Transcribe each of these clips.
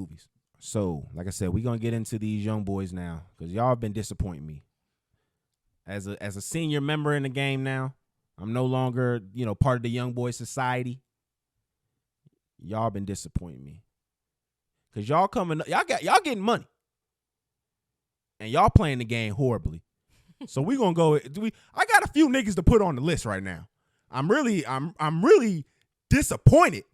movies. So, like I said, we're going to get into these young boys now because y'all been disappointing me. As a senior member in the game now, I'm no longer, part of the young boy society. Y'all been disappointing me. Because y'all getting money. And y'all playing the game horribly. So we going to go. I got a few niggas to put on the list right now. I'm really disappointed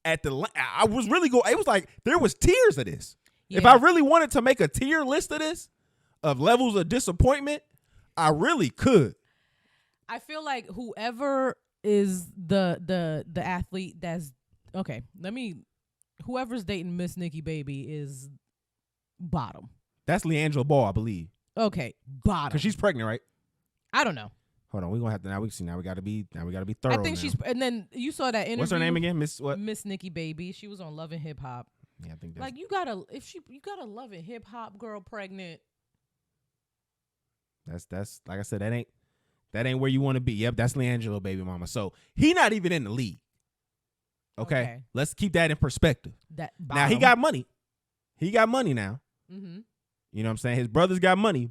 at I was really it was like there was tiers of this. Yeah. If I really wanted to make a tier list of this, of levels of disappointment, I really could. I feel like whoever is the athlete that's okay. Whoever's dating Miss Nikki Baby is bottom. That's LeAngela Ball, I believe. Okay, bottom. Because she's pregnant, right? I don't know. We're gonna have to now we gotta be thorough. I think she's and then you saw that interview. What's her name again? Miss what? Miss Nikki Baby. She was on Love and Hip Hop. Yeah, I think that's like you got a Love and Hip Hop girl pregnant. That's like I said, that ain't where you want to be. Yep, that's LeAngelo baby mama. So he not even in the league. Okay. Let's keep that in perspective. Now he got money. He got money now. Mm-hmm. You know what I'm saying? His brothers got money.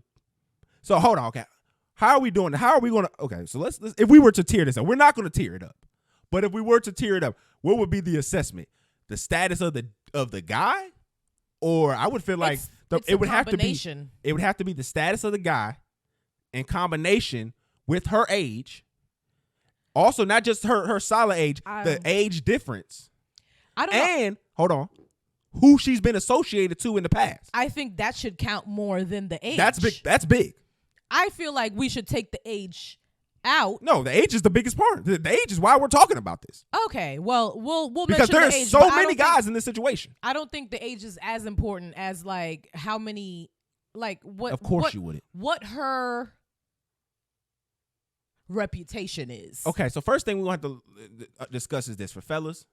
So hold on, okay. How are we doing? How are we going to? Okay, so let's if we were to tear this up, we're not going to tear it up. But if we were to tear it up, what would be the assessment? The status of the guy, or I would feel like it would have to be the status of the guy in combination with her age. Also, not just her solid age, the age difference. I don't know. And hold on, who she's been associated to in the past. I think that should count more than the age. That's big. That's big. I feel like we should take the age out. No, the age is the biggest part. The age is why we're talking about this. Okay, well, we'll because mention the age. Because there's so many guys in this situation. I don't think the age is as important as like how many, like what. Of course you wouldn't. What her reputation is. Okay, so first thing we want to discuss is this for fellas.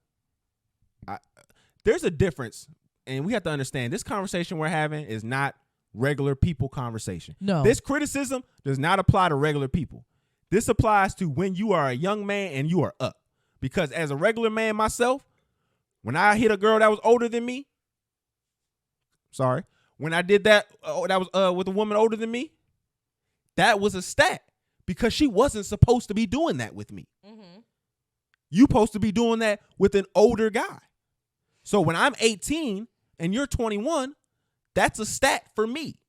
There's a difference, and we have to understand this conversation we're having is not regular people conversation. No. This criticism does not apply to regular people. This applies to when you are a young man and you are up. Because as a regular man myself, when I hit a girl that was older than me, when I did that, that was with a woman older than me, that was a stat because she wasn't supposed to be doing that with me. Mm-hmm. You supposed to be doing that with an older guy. So when I'm 18 and you're 21, that's a stat for me.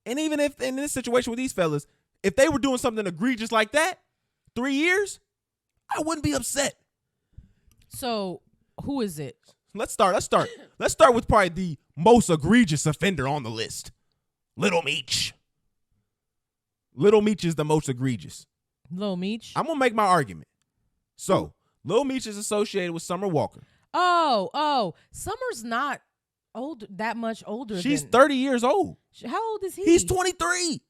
And even if in this situation with these fellas, if they were doing something egregious like that, 3 years, I wouldn't be upset. So who is it? Let's start with probably the most egregious offender on the list. Little Meech. Little Meech is the most egregious. Lil Meech? I'm going to make my argument. So, Lil Meech is associated with Summer Walker. Oh. Summer's not that much older. She's 30 years old. How old is he? He's 23.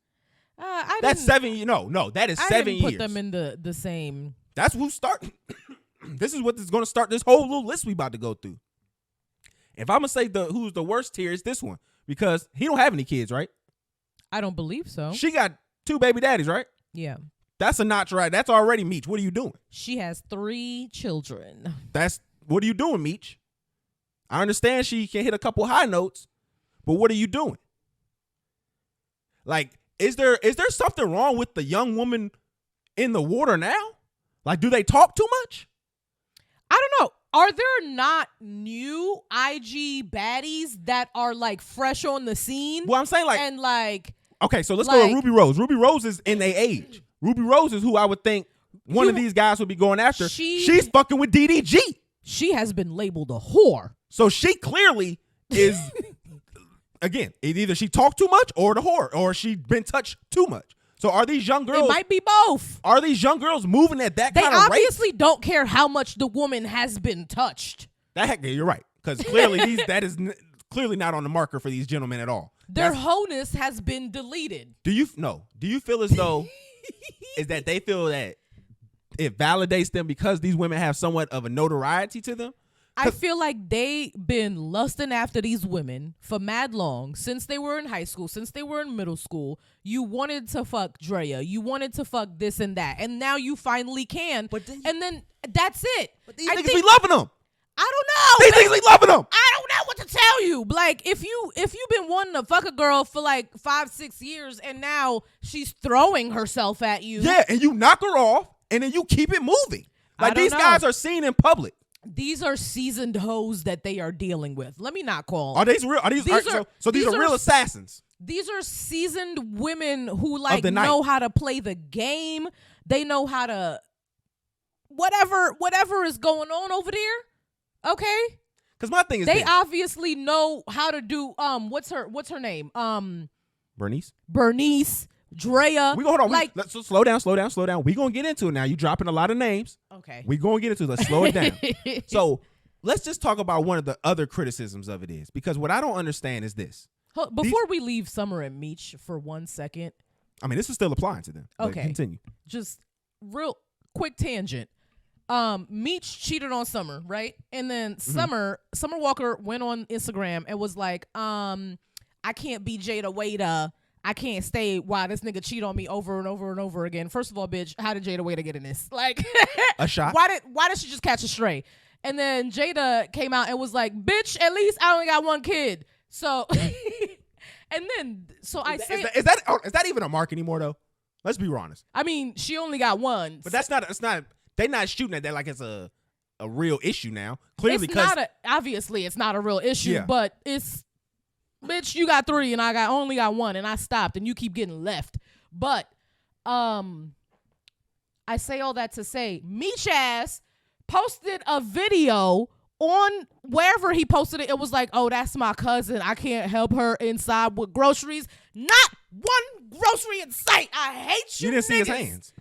That's 7 years. No, that is 7 years. I didn't put them in the same. That's who's starting. This is what is going to start this whole little list we about to go through. If I'm going to say who's the worst tier, it's this one. Because he don't have any kids, right? I don't believe so. She got 2 baby daddies, right? Yeah. That's a notch, right? That's already Meech. What are you doing? She has 3 children. What are you doing, Meech? I understand she can hit a couple high notes, but what are you doing? Like, is there something wrong with the young woman in the water now? Like, do they talk too much? I don't know. Are there not new IG baddies that are like fresh on the scene? Well, I'm saying like, and like, okay, so let's go to Ruby Rose. Ruby Rose is in their age. Ruby Rose is who I would think one of these guys would be going after. She's fucking with DDG. She has been labeled a whore. So she clearly is, again, either she talked too much or the whore, or she been touched too much. So are these young girls? It might be both. Are these young girls moving at that kind of rate? They obviously don't care how much the woman has been touched. You're right, because clearly that is clearly not on the marker for these gentlemen at all. Their wholeness has been deleted. Do you feel as though is that they feel that it validates them because these women have somewhat of a notoriety to them? I feel like they been lusting after these women for mad long, since they were in high school, since they were in middle school. You wanted to fuck Drea. You wanted to fuck this and that. And now you finally can. And then that's it. But these niggas be loving them. I don't know. These niggas be loving them. I don't know what to tell you. Like, if you've been wanting to fuck a girl for like 5-6 years and now she's throwing herself at you. Yeah, and you knock her off and then you keep it moving. Like, these guys are seen in public. These are seasoned hoes that they are dealing with. Let me not call them. Are these real? These are real assassins. These are seasoned women who like know how to play the game. They know how to whatever is going on over there. Okay? Because my thing is they obviously know how to do what's her name? Bernice, Drea. Hold on. Let's slow down. We gonna get into it now. You dropping a lot of names. Okay. We gonna get into it. Let's slow it down. So let's just talk about one of the other criticisms of it is because what I don't understand is this. Before we leave Summer and Meech for 1 second. I mean, this is still applying to them. Okay. Continue. Just real quick tangent. Meech cheated on Summer, right? And then Summer Walker went on Instagram and was like, I can't be Jada Waiter. I can't stay while this nigga cheat on me over and over and over again. First of all, bitch, how did Jada Waiter get in this? Like, a shot. Why did she just catch a stray? And then Jada came out and was like, bitch, at least I only got one kid. So, and then, so I say, is that even a mark anymore though? Let's be honest. I mean, she only got one. But it's not. They're not shooting at that like it's a real issue now. Clearly, because obviously it's not a real issue, but it's, bitch, you got 3 and I only got 1 and I stopped and you keep getting left. But, I say all that to say, Meech ass posted a video on wherever he posted it. It was like, oh, that's my cousin. I can't help her inside with groceries. Not one grocery in sight. I hate you. You didn't see his niggas. Hands.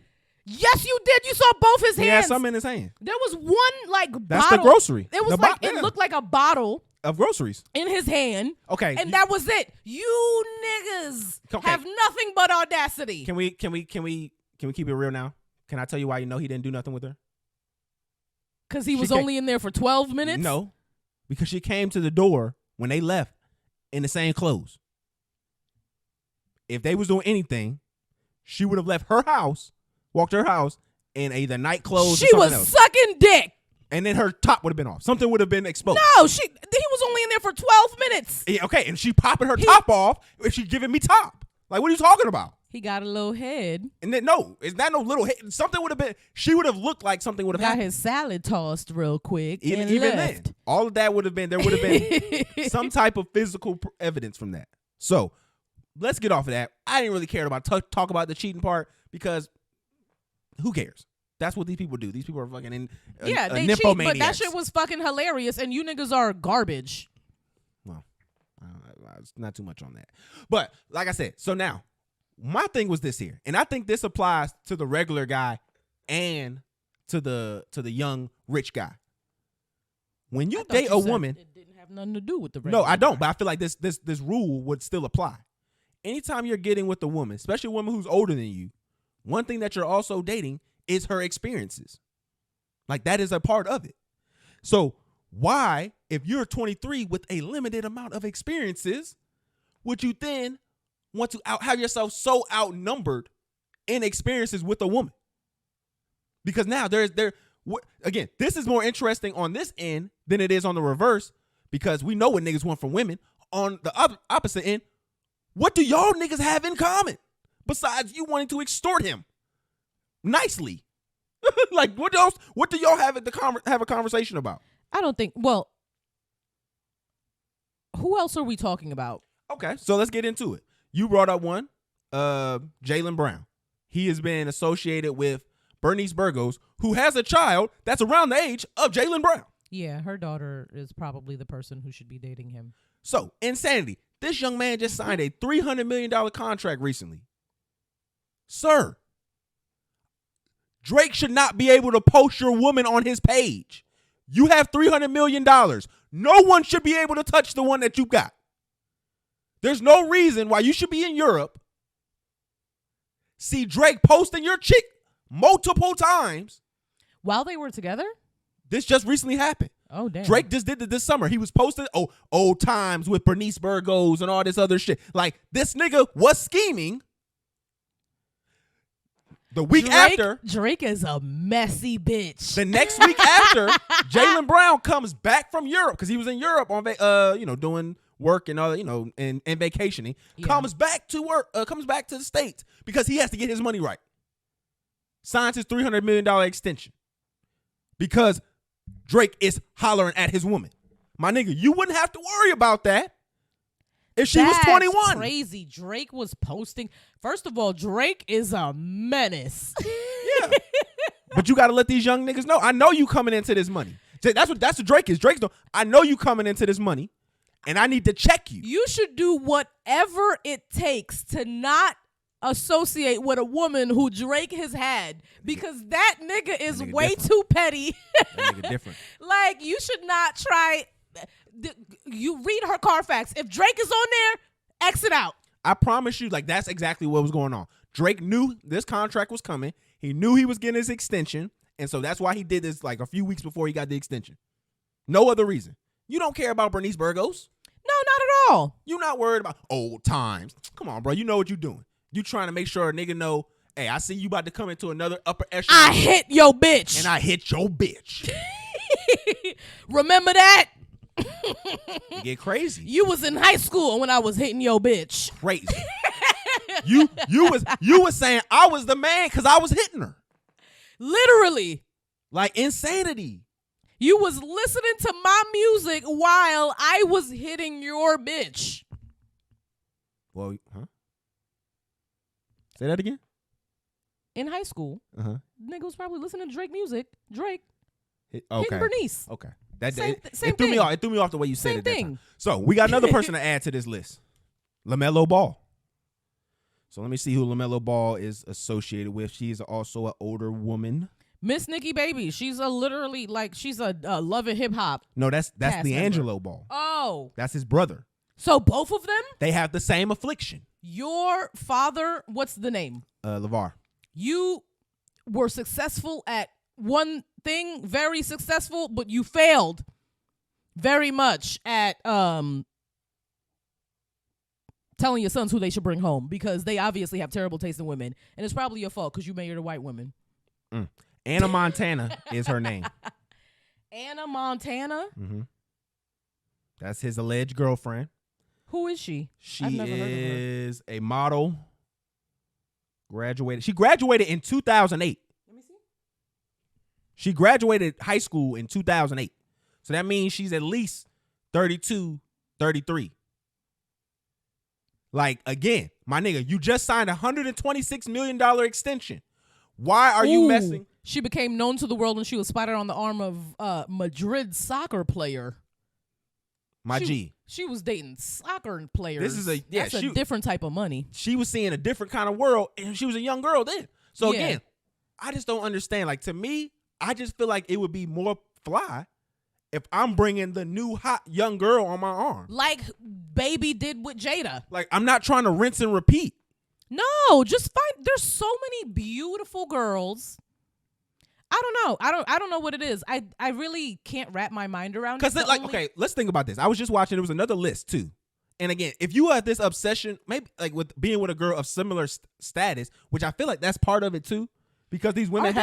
Yes, you did. You saw both his hands. He had some in his hand. There was one like bottle. That's the grocery. It was it looked like a bottle of groceries in his hand. Okay, and that was it. You niggas have nothing but audacity. Can we keep it real now? Can I tell you why you know he didn't do nothing with her? Because he was only in there for 12 minutes? No, because she came to the door when they left in the same clothes. If they was doing anything, she would have left her house, walked to her house in either night clothes or something else. Sucking dick. And then her top would have been off. Something would have been exposed. No, he was only in there for 12 minutes. Yeah, okay, and she popping her top off and she giving me top. Like, what are you talking about? He got a little head. And then, no, it's not no little head. Something would have been, she would have looked like something would have happened. Got his salad tossed real quick. Even then, all of that would have been, there would have been some type of physical evidence from that. So, let's get off of that. I didn't really care about talk about the cheating part because who cares? That's what these people do. These people are fucking they cheat, but that shit was fucking hilarious, and you niggas are garbage. Well, it's not too much on that. But, like I said, so now, my thing was this here, and I think this applies to the regular guy and to the young rich guy. When you date a woman, it didn't have nothing to do with the regular No, I don't, but I feel like this rule would still apply. Anytime you're getting with a woman, especially a woman who's older than you, one thing that you're also dating is her experiences. Like, that is a part of it. So why, if you're 23 with a limited amount of experiences, would you then want to have yourself so outnumbered in experiences with a woman? Because now again, this is more interesting on this end than it is on the reverse, because we know what niggas want from women. On the opposite end, what do y'all niggas have in common besides you wanting to extort him nicely? Like, what do y'all have have a conversation about? I don't think, well, who else are we talking about? Okay, so let's get into it. You brought up one, Jaylen Brown. He has been associated with Bernice Burgos, who has a child that's around the age of Jaylen Brown. Yeah, her daughter is probably the person who should be dating him. So, insanity. This young man just signed a $300 million contract recently. Sir, Drake should not be able to post your woman on his page. You have $300 million. No one should be able to touch the one that you got. There's no reason why you should be in Europe, see Drake posting your chick multiple times. While they were together? This just recently happened. Oh, damn. Drake just did it this summer. He was posting old times with Bernice Burgos and all this other shit. Like, this nigga was scheming. The week after, Drake is a messy bitch. The next week after, Jaylen Brown comes back from Europe because he was in Europe on doing work and all, and vacationing. Yeah. Comes back to work. Comes back to the States because he has to get his money right. Signs his $300 million extension because Drake is hollering at his woman. My nigga, you wouldn't have to worry about that if she was 21. Crazy. Drake was posting. First of all, Drake is a menace. Yeah. But you got to let these young niggas know. I know you coming into this money. That's what Drake is. Drake's I know you coming into this money, and I need to check you. You should do whatever it takes to not associate with a woman who Drake has had, because that nigga is way too petty. That nigga different. Like, you should not try. You read her Carfax. If Drake is on there, exit out. I promise you, like, that's exactly what was going on. Drake knew this contract was coming. He knew he was getting his extension, and so that's why he did this like a few weeks before he got the extension. No other reason. You don't care about Bernice Burgos. No, not at all. You're not worried about old times. Come on, bro. You know what you're doing. You trying to make sure a nigga know, hey, I see you about to come into another upper echelon. I hit your bitch. And I hit your bitch. Remember that? You get crazy. You was in high school when I was hitting your bitch. Crazy. you was saying I was the man because I was hitting her. Literally. Like insanity. You was listening to my music while I was hitting your bitch. Well, huh? Say that again? In high school, nigga was probably listening to Drake music. Drake. Okay. Hitting Bernice. Okay. Same it thing. threw me off. It threw me off the way you said Same it that thing. time. So we got another person to add to this list. LaMelo Ball. So let me see who LaMelo Ball is associated with. She's also an older woman. Miss Nikki Baby. She's literally like, she's a Love and Hip Hop. No, that's D'Angelo Ball. Oh. That's his brother. So both of them? They have the same affliction. Your father, what's the name? LeVar. You were successful at one thing, very successful, but you failed very much at telling your sons who they should bring home, because they obviously have terrible taste in women, and it's probably your fault because you married a white woman. Anna Montana is her name. Anna Montana? Mm-hmm. That's his alleged girlfriend. Who is she? She is a model. She graduated in 2008. Let me see. She graduated high school in 2008. So that means she's at least 32, 33. Like, again, my nigga, you just signed a $126 million extension. Why are you messing? She became known to the world when she was spotted on the arm of Madrid soccer player. She was dating soccer players. This is that's a different type of money. She was seeing a different kind of world, and she was a young girl then. So again, I just don't understand. Like, to me, I just feel like it would be more fly if I'm bringing the new hot young girl on my arm, like Baby did with Jada. Like, I'm not trying to rinse and repeat. No, just find. There's so many beautiful girls. I don't know. I don't know what it is. I really can't wrap my mind around it. Because, okay, let's think about this. I was just watching. There was another list, too. And, again, if you have this obsession, maybe, like, with being with a girl of similar status, which I feel like that's part of it, too. Because these women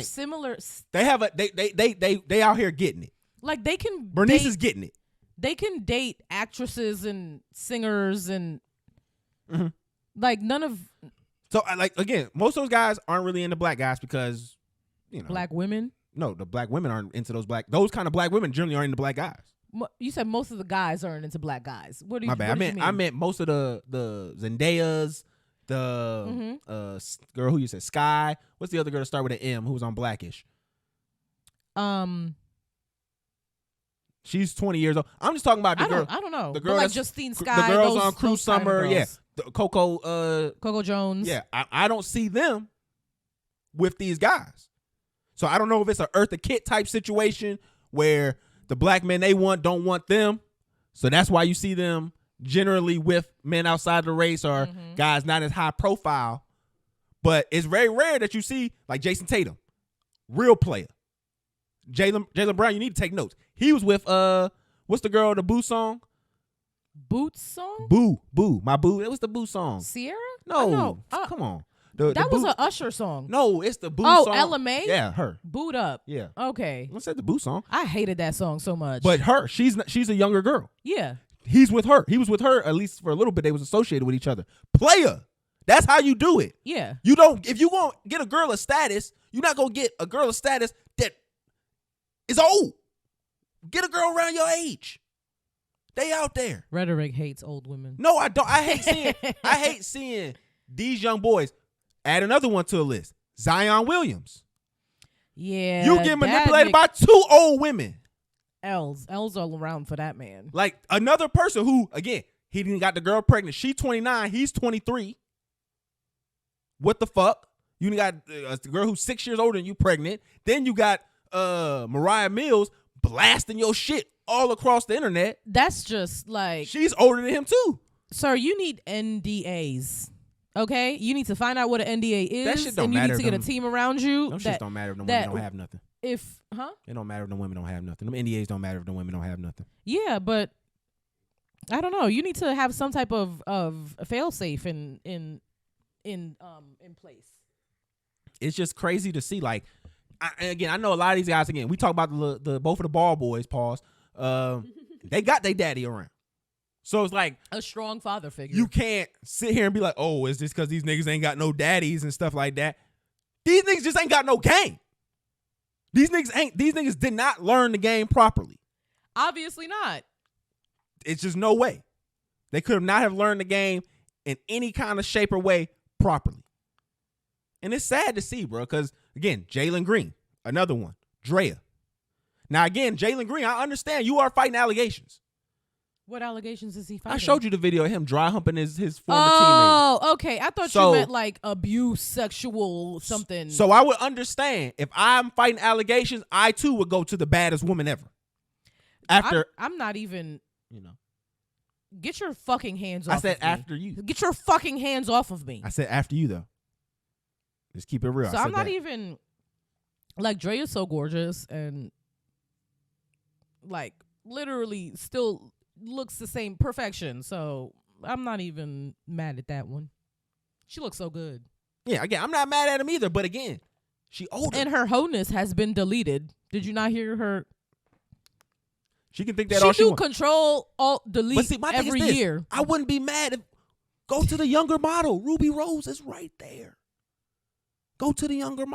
similar. They have they out here getting it. Like, they can. Bernice is getting it. They can date actresses and singers and, like, none of. So, like, again, most of those guys aren't really into black guys because, you know, black women? No, the black women aren't into those kind of black women generally aren't into black guys. You said most of the guys aren't into black guys. What do you? My bad. I meant most of the Zendayas, the girl who you said Sky. What's the other girl to start with an M who was on Blackish? She's 20 years old. I'm just talking about the girl. I don't know. The girl like Justine Sky. The girls on Cruel Summer. Yeah. Coco Jones. Yeah. I don't see them with these guys. So I don't know if it's an Eartha Kitt type situation where the black men they want don't want them. So that's why you see them generally with men outside the race or guys not as high profile. But it's very rare that you see like Jason Tatum, real player. Jaylen Brown, you need to take notes. He was with what's the girl, the Boo song? Boots song? Boo, my boo. It was the Boo song. Sierra? No. Come on. That was an Usher song. No, it's the Boo song. Oh, Ella Mai? Yeah, her. Booed Up. Yeah. Okay. I said the Boo song. I hated that song so much. But she's a younger girl. Yeah. He's with her. He was with her, at least for a little bit. They was associated with each other. Player. That's how you do it. Yeah. If you gonna get a girl of status, you're not gonna get a girl of status that is old. Get a girl around your age. They out there. Rhetoric hates old women. No, I don't. I hate seeing these young boys. Add another one to the list. Zion Williams. Yeah. You get manipulated by 2 old women. L's all around for that man. Like another person who, again, he didn't got the girl pregnant. She 29. He's 23. What the fuck? You got a girl who's 6 years older than you pregnant. Then you got Mariah Mills blasting your shit all across the internet. That's just like... She's older than him too. Sir, you need NDAs. Okay? You need to find out what an NDA is. That shit don't and you matter need to get a team around you. Those shit don't matter if the women don't have nothing. It don't matter if the women don't have nothing. Them NDAs don't matter if the women don't have nothing. Yeah, but I don't know. You need to have some type of fail safe in place. It's just crazy to see. Like, I know a lot of these guys. Again, we talk about the both of the ball boys. Pause. They got their daddy around, so it's like a strong father figure. You can't sit here and be like, "Oh, is this because these niggas ain't got no daddies and stuff like that?" These niggas just ain't got no game. These niggas did not learn the game properly. Obviously not. It's just no way. They could not have learned the game in any kind of shape or way properly. And it's sad to see, bro, because, again, Jalen Green, another one, Drea. Now, again, Jalen Green, I understand you are fighting allegations. What allegations is he fighting? I showed you the video of him dry humping his former teammate. Oh, okay. I thought you meant like abuse, sexual, something. So I would understand if I'm fighting allegations, I too would go to the baddest woman ever. I'm not even, get your fucking hands off I said of me. after you. Get your fucking hands off of me. I said after you, though. Just keep it real. So I'm not even, like, Dre is so gorgeous and, like, literally still looks the same perfection. So I'm not even mad at that one. She looks so good. Yeah, again, I'm not mad at him either. But again, she older. And her wholeness has been deleted. Did you not hear her? She can think that all she wants. Control, alt, delete every year. I wouldn't be mad if go to the younger model. Ruby Rose is right there. Go to the younger model.